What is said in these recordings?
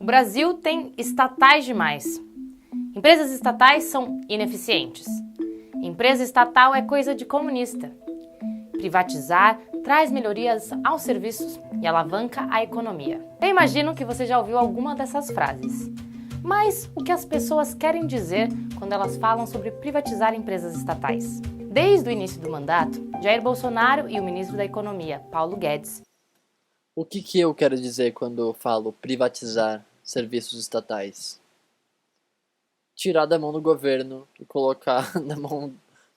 O Brasil tem estatais demais. Empresas estatais são ineficientes. Empresa estatal é coisa de comunista. Privatizar traz melhorias aos serviços e alavanca a economia. Eu imagino que você já ouviu alguma dessas frases. Mas o que as pessoas querem dizer quando elas falam sobre privatizar empresas estatais? Desde o início do mandato, Jair Bolsonaro e o ministro da Economia, Paulo Guedes. O que eu quero dizer quando falo privatizar serviços estatais? Tirar da mão do governo e colocar na mão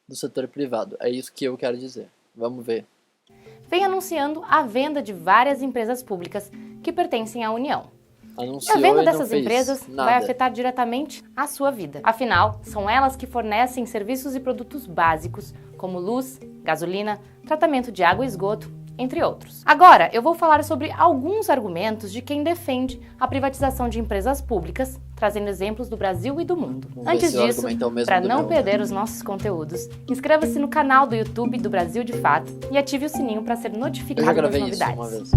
do setor privado. É isso que eu quero dizer. Vamos ver. Vem anunciando a venda de várias empresas públicas que pertencem à União. Anunciou E a venda e não dessas fez empresas nada. vai afetar diretamente a sua vida. Afinal, são elas que fornecem serviços e produtos básicos, como luz, gasolina, tratamento de água e esgoto, entre outros. Agora, eu vou falar sobre alguns argumentos de quem defende a privatização de empresas públicas, trazendo exemplos do Brasil e do mundo. Antes disso, para não perder os nossos conteúdos, inscreva-se no canal do YouTube do Brasil de Fato e ative o sininho para ser notificado das novidades.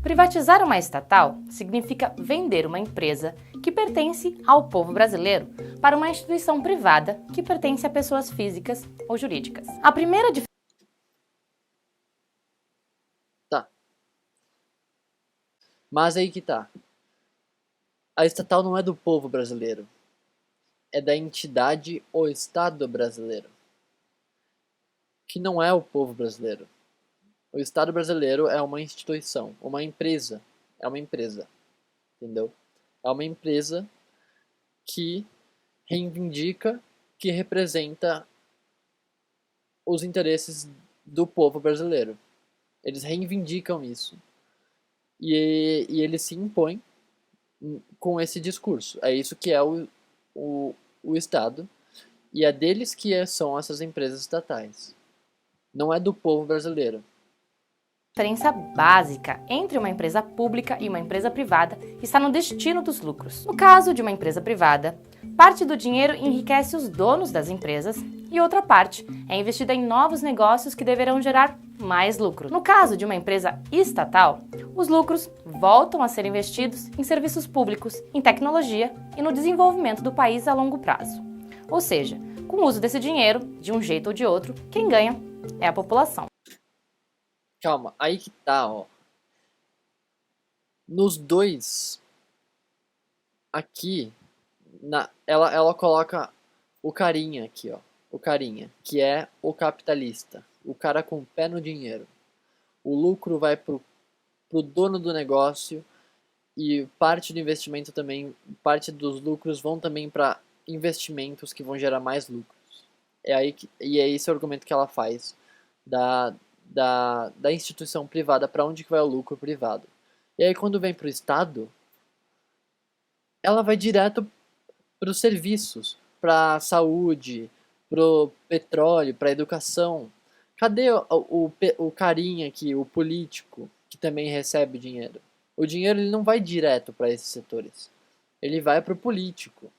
Privatizar uma estatal significa vender uma empresa que pertence ao povo brasileiro para uma instituição privada que pertence a pessoas físicas ou jurídicas. A primeira diferença... Tá. Mas aí que tá. A estatal não é do povo brasileiro. É da entidade ou Estado brasileiro. Que não é o povo brasileiro. O Estado brasileiro é uma instituição, uma empresa. É uma empresa. Entendeu? É uma empresa que reivindica, que representa os interesses do povo brasileiro. Eles reivindicam isso. E eles se impõem com esse discurso. É isso que é o Estado. E é deles que são essas empresas estatais. Não é do povo brasileiro. A diferença básica entre uma empresa pública e uma empresa privada está no destino dos lucros. No caso de uma empresa privada, parte do dinheiro enriquece os donos das empresas e outra parte é investida em novos negócios que deverão gerar mais lucro. No caso de uma empresa estatal, os lucros voltam a ser investidos em serviços públicos, em tecnologia e no desenvolvimento do país a longo prazo. Ou seja, com o uso desse dinheiro, de um jeito ou de outro, quem ganha é a população. Calma, aí que tá, ó. Nos dois, aqui, ela coloca o carinha aqui, ó. O carinha, que é o capitalista. O cara com o pé no dinheiro. O lucro vai pro dono do negócio e parte do investimento também, parte dos lucros vão também para investimentos que vão gerar mais lucros. E é esse o argumento que ela faz da instituição privada, para onde que vai o lucro privado. E aí quando vem para o Estado, ela vai direto para os serviços, para a saúde, para o petróleo, para a educação. Cadê o carinha aqui, o político, que também recebe dinheiro? O dinheiro ele não vai direto para esses setores. Ele vai para o político.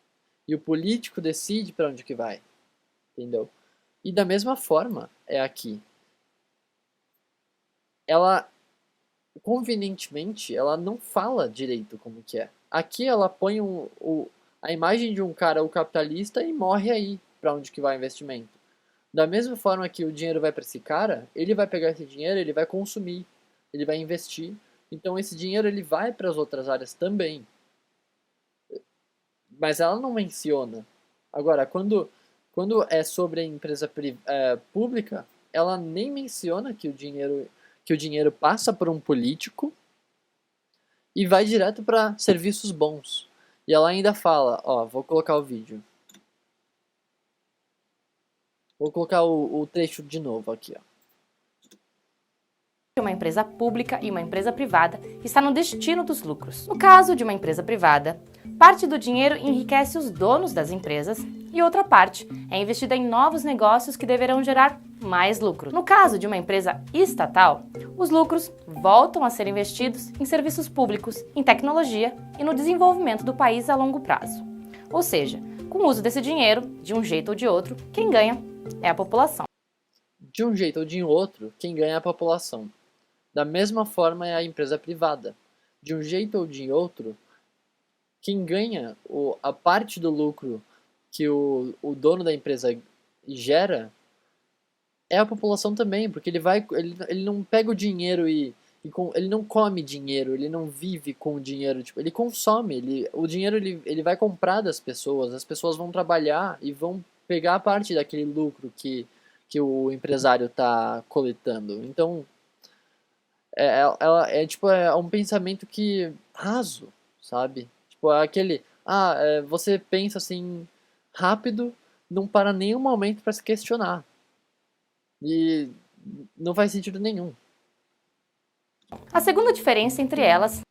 E o político decide para onde que vai. Entendeu? E da mesma forma é aqui. Ela, convenientemente, ela não fala direito como que é. Aqui ela põe a imagem de um cara, o capitalista, e morre aí para onde que vai o investimento. Da mesma forma que o dinheiro vai para esse cara, ele vai pegar esse dinheiro, ele vai consumir, ele vai investir. Então esse dinheiro ele vai para as outras áreas também. Mas ela não menciona. Agora, quando é sobre a empresa pública, ela nem menciona que o dinheiro passa por um político e vai direto para serviços bons. E ela ainda fala, ó, vou colocar o vídeo. Vou colocar o trecho de novo aqui, ó. Uma empresa pública e uma empresa privada está no destino dos lucros. No caso de uma empresa privada, parte do dinheiro enriquece os donos das empresas e outra parte é investida em novos negócios que deverão gerar mais lucro. No caso de uma empresa estatal, os lucros voltam a ser investidos em serviços públicos, em tecnologia e no desenvolvimento do país a longo prazo. Ou seja, com o uso desse dinheiro, de um jeito ou de outro, quem ganha é a população. De um jeito ou de outro, quem ganha é a população. Da mesma forma é a empresa privada. De um jeito ou de outro, quem ganha a parte do lucro que o dono da empresa gera é a população também, porque ele não pega o dinheiro ele não come dinheiro, ele não vive com o dinheiro, tipo, ele consome, o dinheiro ele vai comprar das pessoas, as pessoas vão trabalhar e vão pegar a parte daquele lucro que o empresário está coletando. Então, tipo, é um pensamento que raso, sabe? Tipo, é aquele, você pensa assim rápido, não para nenhum momento para se questionar. E não faz sentido nenhum. A segunda diferença entre elas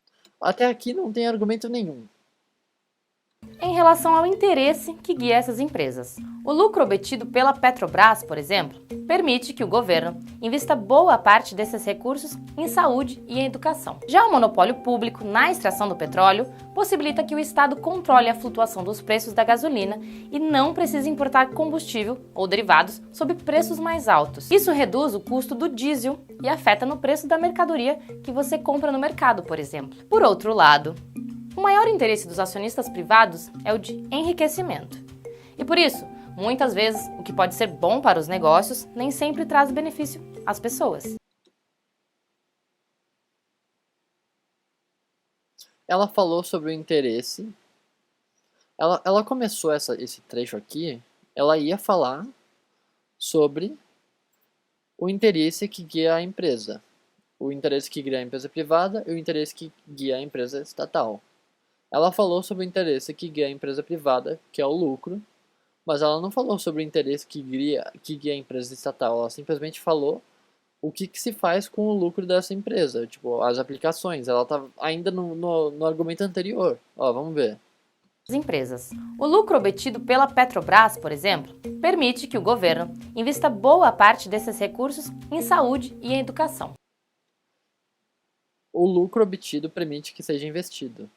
Até aqui não tem argumento nenhum. é em relação ao interesse que guia essas empresas. O lucro obtido pela Petrobras, por exemplo, permite que o governo invista boa parte desses recursos em saúde e em educação. Já o monopólio público na extração do petróleo possibilita que o Estado controle a flutuação dos preços da gasolina e não precise importar combustível ou derivados sob preços mais altos. Isso reduz o custo do diesel e afeta no preço da mercadoria que você compra no mercado, por exemplo. Por outro lado, o maior interesse dos acionistas privados é o de enriquecimento. E por isso, muitas vezes, o que pode ser bom para os negócios nem sempre traz benefício às pessoas. Ela falou sobre o interesse. Ela começou esse trecho aqui, ela ia falar sobre o interesse que guia a empresa. O interesse que guia a empresa privada e o interesse que guia a empresa estatal. Ela falou sobre o interesse que guia a empresa privada, que é o lucro, mas ela não falou sobre o interesse que guia a empresa estatal. Ela simplesmente falou o que se faz com o lucro dessa empresa, tipo, as aplicações. Ela tá ainda no argumento anterior. Ó, vamos ver. As empresas. O lucro obtido pela Petrobras, por exemplo, permite que o governo invista boa parte desses recursos em saúde e em educação. O lucro obtido permite que seja investido.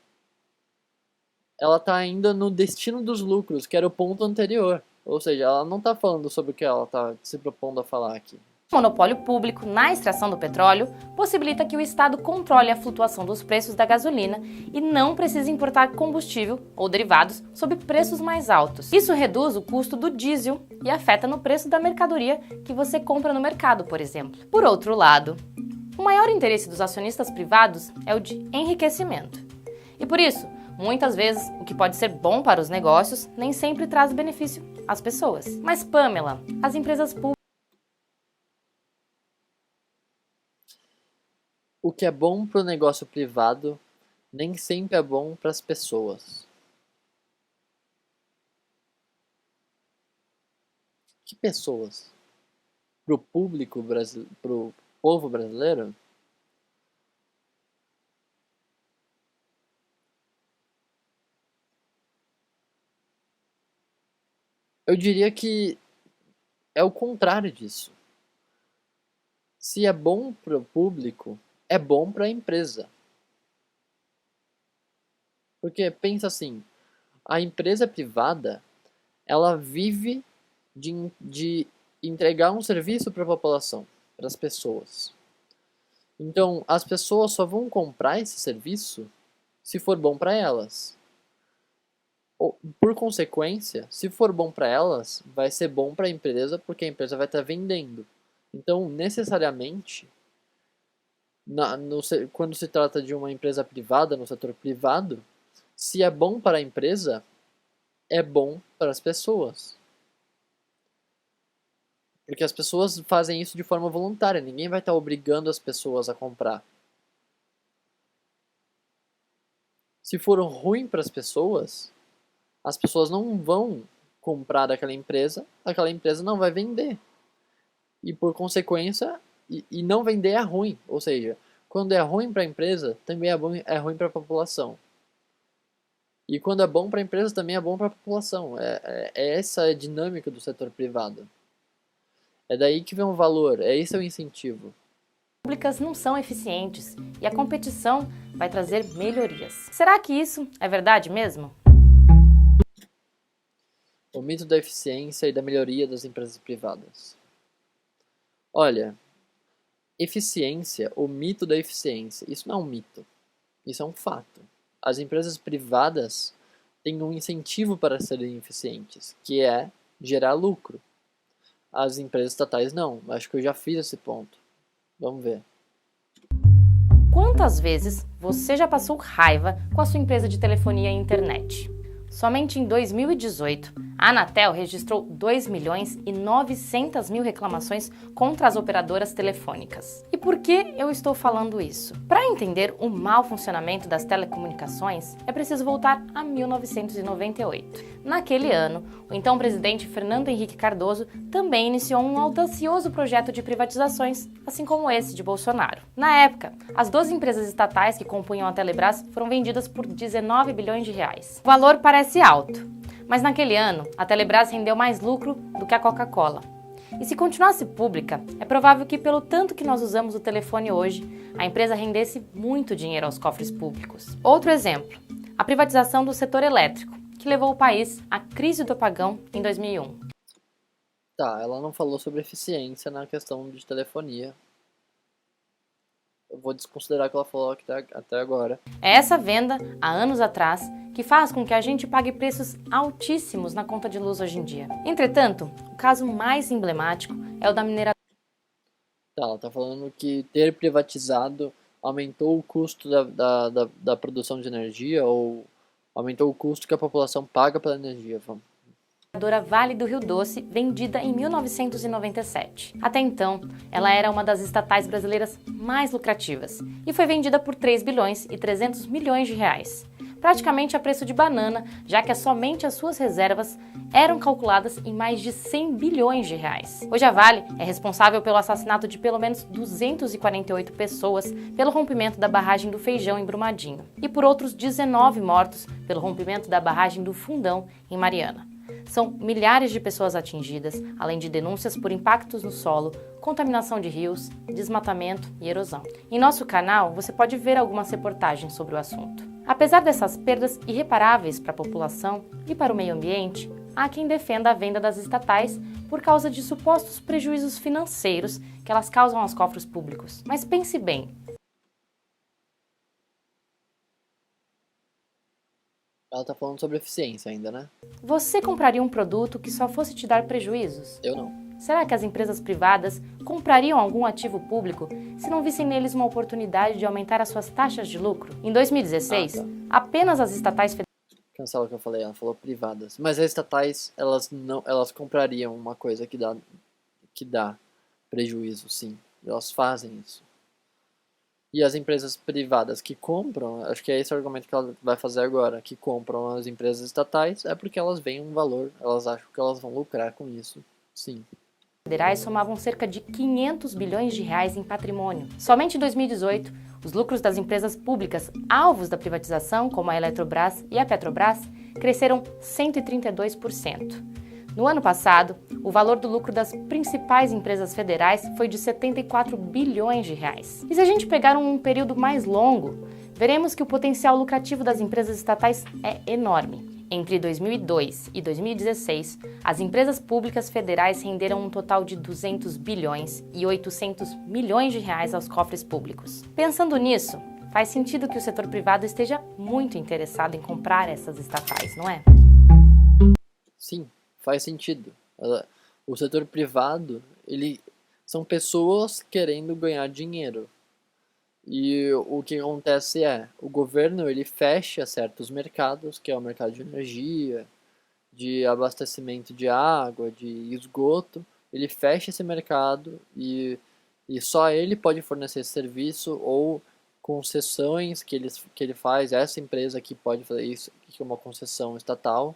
Ela está ainda no destino dos lucros, que era o ponto anterior. Ou seja, ela não está falando sobre o que ela está se propondo a falar aqui. O monopólio público na extração do petróleo possibilita que o Estado controle a flutuação dos preços da gasolina e não precise importar combustível ou derivados sob preços mais altos. Isso reduz o custo do diesel e afeta no preço da mercadoria que você compra no mercado, por exemplo. Por outro lado, o maior interesse dos acionistas privados é o de enriquecimento. E por isso, muitas vezes, o que pode ser bom para os negócios nem sempre traz benefício às pessoas. Mas, Pamela, as empresas públicas. O que é bom para o negócio privado nem sempre é bom para as pessoas. Que pessoas? Para o público brasileiro, para o povo brasileiro? Eu diria que é o contrário disso. Se é bom para o público, é bom para a empresa. Porque pensa assim, a empresa privada, ela vive de entregar um serviço para a população, para as pessoas. Então, as pessoas só vão comprar esse serviço se for bom para elas. Por consequência, se for bom para elas, vai ser bom para a empresa, porque a empresa vai estar vendendo. Então, necessariamente, quando se trata de uma empresa privada, no setor privado, se é bom para a empresa, é bom para as pessoas. Porque as pessoas fazem isso de forma voluntária, ninguém vai estar obrigando as pessoas a comprar. Se for ruim para as pessoas não vão comprar daquela empresa, aquela empresa não vai vender. E por consequência, e não vender é ruim. Ou seja, quando é ruim para a empresa, também é ruim para a população. E quando é bom para a empresa, também é bom para a população. É essa a dinâmica do setor privado. É daí que vem o valor, esse é o incentivo. Públicas não são eficientes e a competição vai trazer melhorias. Será que isso é verdade mesmo? O mito da eficiência e da melhoria das empresas privadas. Olha, eficiência, o mito da eficiência, isso não é um mito, isso é um fato. As empresas privadas têm um incentivo para serem eficientes, que é gerar lucro. As empresas estatais não. Acho que eu já fiz esse ponto. Vamos ver. Quantas vezes você já passou raiva com a sua empresa de telefonia e internet? Somente em 2018, a Anatel registrou 2.900.000 reclamações contra as operadoras telefônicas. E por que eu estou falando isso? Para entender o mau funcionamento das telecomunicações, é preciso voltar a 1998. Naquele ano, o então presidente Fernando Henrique Cardoso também iniciou um audacioso projeto de privatizações, assim como esse de Bolsonaro. Na época, as 12 empresas estatais que compunham a Telebrás foram vendidas por 19 bilhões de reais. O valor parece alto, mas naquele ano, a Telebrás rendeu mais lucro do que a Coca-Cola. E se continuasse pública, é provável que, pelo tanto que nós usamos o telefone hoje, a empresa rendesse muito dinheiro aos cofres públicos. Outro exemplo, a privatização do setor elétrico, que levou o país à crise do apagão em 2001. Tá, ela não falou sobre eficiência na questão de telefonia. Eu vou desconsiderar o que ela falou até agora. É essa venda, há anos atrás, que faz com que a gente pague preços altíssimos na conta de luz hoje em dia. Entretanto, o caso mais emblemático é o da mineradora. Tá, ela tá falando que ter privatizado aumentou o custo da produção de energia ou aumentou o custo que a população paga pela energia. Vale do Rio Doce, vendida em 1997. Até então, ela era uma das estatais brasileiras mais lucrativas e foi vendida por 3 bilhões e 300 milhões de reais. Praticamente a preço de banana, já que somente as suas reservas eram calculadas em mais de 100 bilhões de reais. Hoje a Vale é responsável pelo assassinato de pelo menos 248 pessoas pelo rompimento da barragem do Feijão em Brumadinho e por outros 19 mortos pelo rompimento da barragem do Fundão em Mariana. São milhares de pessoas atingidas, além de denúncias por impactos no solo, contaminação de rios, desmatamento e erosão. Em nosso canal, você pode ver algumas reportagens sobre o assunto. Apesar dessas perdas irreparáveis para a população e para o meio ambiente, há quem defenda a venda das estatais por causa de supostos prejuízos financeiros que elas causam aos cofres públicos. Mas pense bem. Ela tá falando sobre eficiência ainda, né? Você compraria um produto que só fosse te dar prejuízos? Eu não. Será que as empresas privadas comprariam algum ativo público se não vissem neles uma oportunidade de aumentar as suas taxas de lucro? Em 2016, apenas as estatais federais... Cancela o que eu falei, ela falou privadas. Mas as estatais, elas comprariam uma coisa que dá prejuízo, sim. Elas fazem isso. E as empresas privadas que compram, acho que é esse o argumento que ela vai fazer agora, que compram as empresas estatais, é porque elas veem um valor, elas acham que elas vão lucrar com isso, sim. Federais somavam cerca de 500 bilhões de reais em patrimônio. Somente em 2018, os lucros das empresas públicas alvos da privatização, como a Eletrobras e a Petrobras, cresceram 132%. No ano passado, o valor do lucro das principais empresas federais foi de 74 bilhões de reais. E se a gente pegar um período mais longo, veremos que o potencial lucrativo das empresas estatais é enorme. Entre 2002 e 2016, as empresas públicas federais renderam um total de 200 bilhões e 800 milhões de reais aos cofres públicos. Pensando nisso, faz sentido que o setor privado esteja muito interessado em comprar essas estatais, não é? Sim, faz sentido. O setor privado, são pessoas querendo ganhar dinheiro. E o que acontece o governo ele fecha certos mercados, que é o mercado de energia, de abastecimento de água, de esgoto, ele fecha esse mercado e só ele pode fornecer esse serviço ou concessões que ele faz, essa empresa aqui pode fazer isso, que é uma concessão estatal,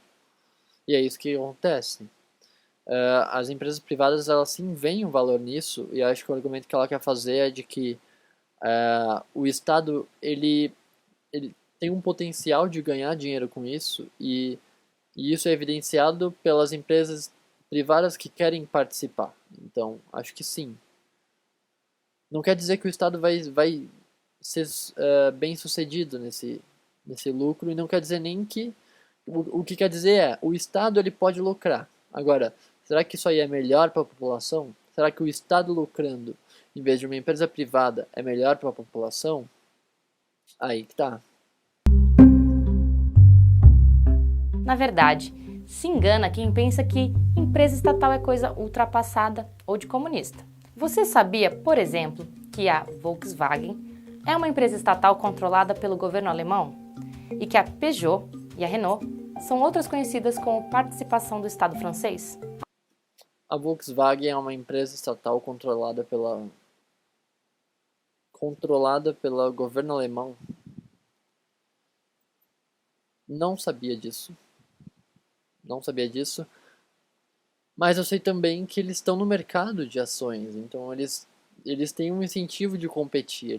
e é isso que acontece. As empresas privadas, elas sim veem um valor nisso, e acho que o argumento que ela quer fazer é de que o Estado ele tem um potencial de ganhar dinheiro com isso e isso é evidenciado pelas empresas privadas que querem participar. Então, acho que sim. Não quer dizer que o Estado vai ser bem sucedido nesse lucro e não quer dizer nem que... O que quer dizer o Estado ele pode lucrar. Agora, será que isso aí é melhor para a população? Será que o Estado lucrando em vez de uma empresa privada, é melhor para a população? Aí que tá. Na verdade, se engana quem pensa que empresa estatal é coisa ultrapassada ou de comunista. Você sabia, por exemplo, que a Volkswagen é uma empresa estatal controlada pelo governo alemão? E que a Peugeot e a Renault são outras conhecidas como participação do Estado francês? A Volkswagen é uma empresa estatal controlada pelo governo alemão. Não sabia disso. Não sabia disso. Mas eu sei também que eles estão no mercado de ações. Então eles têm um incentivo de competir.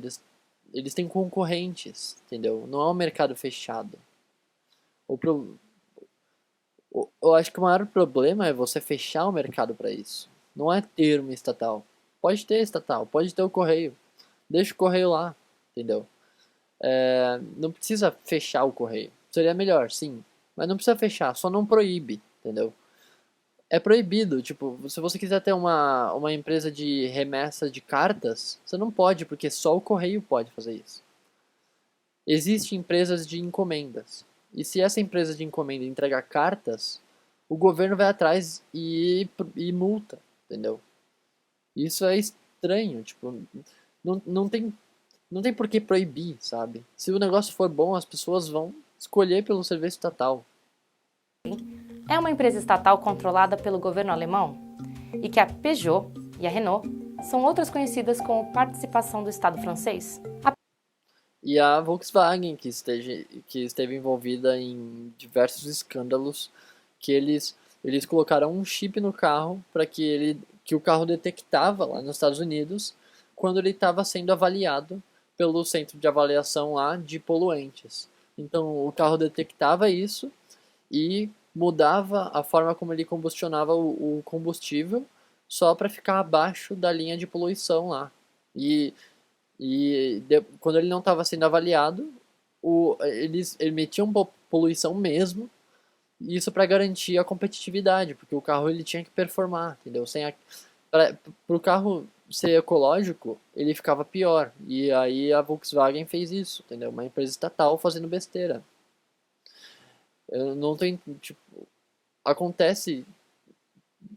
Eles têm concorrentes, entendeu? Não é um mercado fechado. Eu acho que o maior problema é você fechar o mercado para isso. Não é ter uma estatal. Pode ter estatal, pode ter o correio. Deixa o correio lá, entendeu? Não precisa fechar o correio. Seria melhor, sim. Mas não precisa fechar, só não proíbe, entendeu? É proibido, tipo, se você quiser ter uma empresa de remessa de cartas, você não pode, porque só o correio pode fazer isso. Existem empresas de encomendas. E se essa empresa de encomenda entregar cartas, o governo vai atrás e multa, entendeu? Isso é estranho, tipo, não tem por que proibir, sabe? Se o negócio for bom, as pessoas vão escolher pelo serviço estatal. É uma empresa estatal controlada pelo governo alemão? E que a Peugeot e a Renault são outras conhecidas como participação do Estado francês? E a Volkswagen, que esteve envolvida em diversos escândalos, que eles colocaram um chip no carro para que o carro detectava lá nos Estados Unidos quando ele estava sendo avaliado pelo centro de avaliação lá de poluentes. Então o carro detectava isso e mudava a forma como ele combustionava o combustível só para ficar abaixo da linha de poluição lá. E quando ele não estava sendo avaliado, eles emitiam poluição mesmo, isso para garantir a competitividade, porque o carro ele tinha que performar, entendeu? Para o carro ser ecológico, ele ficava pior. E aí a Volkswagen fez isso, entendeu? Uma empresa estatal fazendo besteira. Eu não tenho, tipo, acontece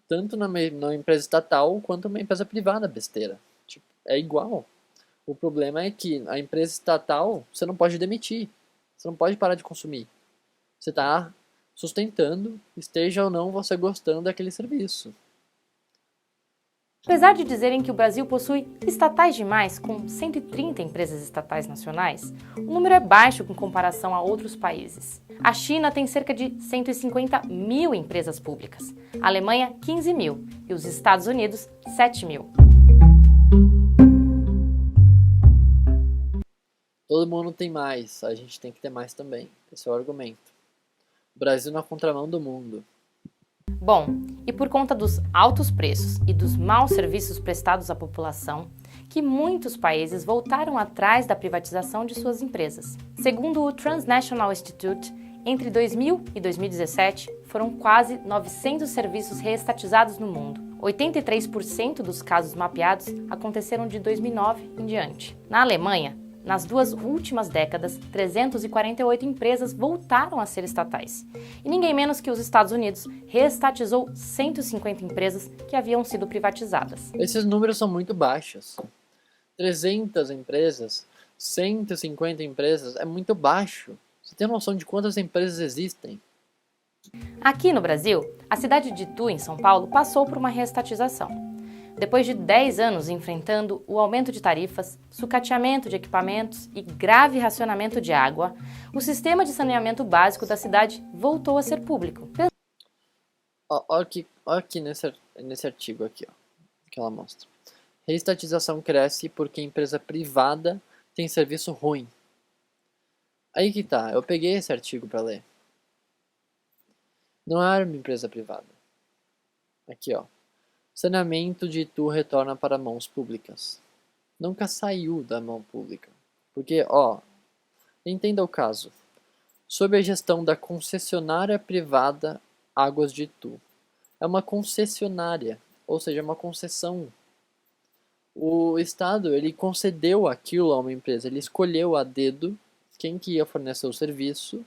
tanto na empresa estatal quanto na empresa privada besteira. Tipo, é igual. O problema é que a empresa estatal, você não pode demitir. Você não pode parar de consumir. Você está sustentando, esteja ou não você gostando daquele serviço. Apesar de dizerem que o Brasil possui estatais demais, com 130 empresas estatais nacionais, o número é baixo em comparação a outros países. A China tem cerca de 150 mil empresas públicas, a Alemanha 15 mil e os Estados Unidos 7 mil. Todo mundo tem mais, a gente tem que ter mais também. Esse é o argumento. O Brasil na contramão do mundo. Bom, e por conta dos altos preços e dos maus serviços prestados à população, que muitos países voltaram atrás da privatização de suas empresas. Segundo o Transnational Institute, entre 2000 e 2017, foram quase 900 serviços reestatizados no mundo. 83% dos casos mapeados aconteceram de 2009 em diante. Na Alemanha, nas 2 últimas décadas, 348 empresas voltaram a ser estatais. E ninguém menos que os Estados Unidos reestatizou 150 empresas que haviam sido privatizadas. Esses números são muito baixos. 300 empresas, 150 empresas, é muito baixo. Você tem noção de quantas empresas existem? Aqui no Brasil, a cidade de Itu, em São Paulo, passou por uma reestatização. Depois de 10 anos enfrentando o aumento de tarifas, sucateamento de equipamentos e grave racionamento de água, o sistema de saneamento básico da cidade voltou a ser público. Olha aqui nesse artigo aqui, ó, que ela mostra. Reestatização cresce porque empresa privada tem serviço ruim. Aí que tá, eu peguei esse artigo para ler. Não era uma empresa privada. Aqui, ó. Saneamento de Itu retorna para mãos públicas. Nunca saiu da mão pública. Porque, ó, entenda o caso. Sob a gestão da concessionária privada Águas de Itu. É uma concessionária, ou seja, uma concessão. O Estado, ele concedeu aquilo a uma empresa, ele escolheu a dedo quem que ia fornecer o serviço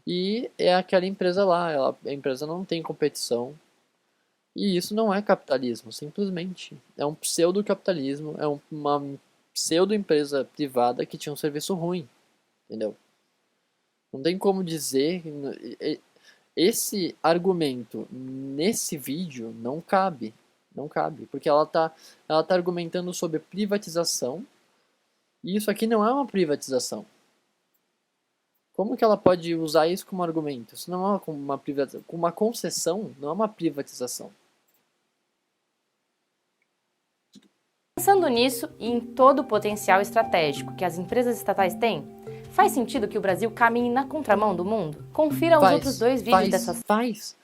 e é aquela empresa lá, a empresa não tem competição. E isso não é capitalismo, simplesmente. É um pseudo-capitalismo, é uma pseudo-empresa privada que tinha um serviço ruim, entendeu? Não tem como dizer. Esse argumento nesse vídeo não cabe. Não cabe. Porque ela tá argumentando sobre privatização. E isso aqui não é uma privatização. Como que ela pode usar isso como argumento? Isso não é uma privatização. Com uma concessão, não é uma privatização. Pensando nisso e em todo o potencial estratégico que as empresas estatais têm, faz sentido que o Brasil caminhe na contramão do mundo? Confira os outros 2 vídeos dessa série. Faz.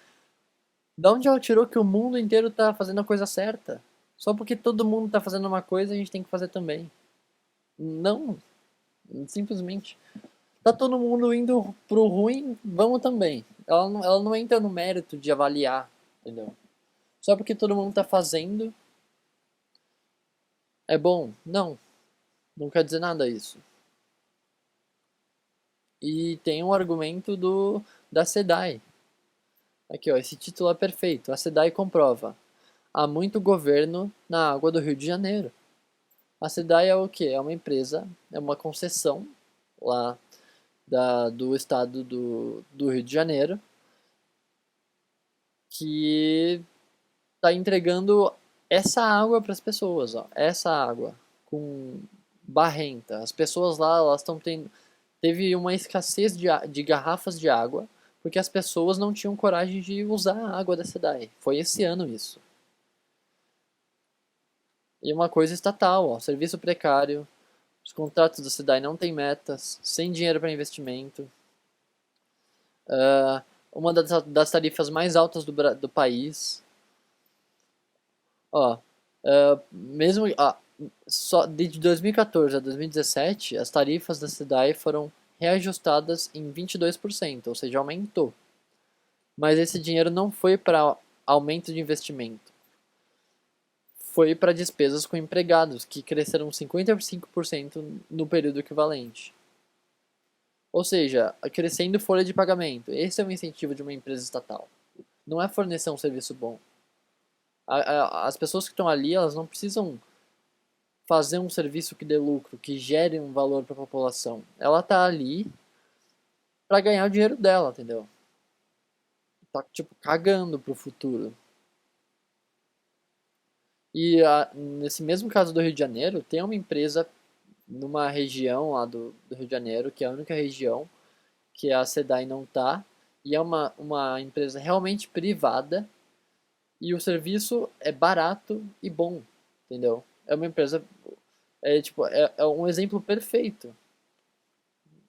Da onde ela tirou que o mundo inteiro tá fazendo a coisa certa? Só porque todo mundo tá fazendo uma coisa, a gente tem que fazer também. Não. Simplesmente. Tá todo mundo indo pro ruim, vamos também. Ela não entra no mérito de avaliar, entendeu? Só porque todo mundo tá fazendo, é bom. Não. Não quer dizer nada isso. E tem um argumento da SEDAI. Aqui, ó, esse título é perfeito. A SEDAI comprova. Há muito governo na água do Rio de Janeiro. A SEDAI é o quê? É uma empresa, é uma concessão lá do estado do Rio de Janeiro que está entregando essa água para as pessoas, ó. Essa água com barrenta. As pessoas lá, elas estão tendo... Teve uma escassez de garrafas de água porque as pessoas não tinham coragem de usar a água da SEDAI. Foi esse ano isso. E uma coisa estatal, ó, serviço precário, os contratos da SEDAI não têm metas, sem dinheiro para investimento. Uma das tarifas mais altas do país. Ó, mesmo só de 2014 a 2017, as tarifas da SEDAI foram reajustadas em 22%, ou seja, aumentou. Mas esse dinheiro não foi para aumento de investimento. Foi para despesas com empregados, que cresceram 55% no período equivalente. Ou seja, crescendo folha de pagamento. Esse é o incentivo de uma empresa estatal. Não é fornecer um serviço bom. As pessoas que estão ali, elas não precisam fazer um serviço que dê lucro, que gere um valor para a população. Ela tá ali para ganhar o dinheiro dela, entendeu? Tá, tipo, cagando pro futuro. E nesse mesmo caso do Rio de Janeiro, tem uma empresa numa região lá do Rio de Janeiro, que é a única região que a SEDAI não tá, e é uma empresa realmente privada, e o serviço é barato e bom, entendeu? É uma empresa, é um exemplo perfeito.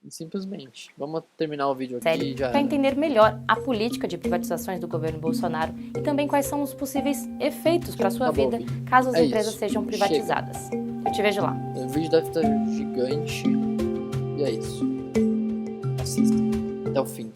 Simplesmente. Vamos terminar o vídeo aqui já. Para entender melhor a política de privatizações do governo Bolsonaro e também quais são os possíveis efeitos para a sua vida caso as empresas sejam privatizadas. Eu te vejo lá. O vídeo deve estar gigante. E é isso. Assista. Até o fim.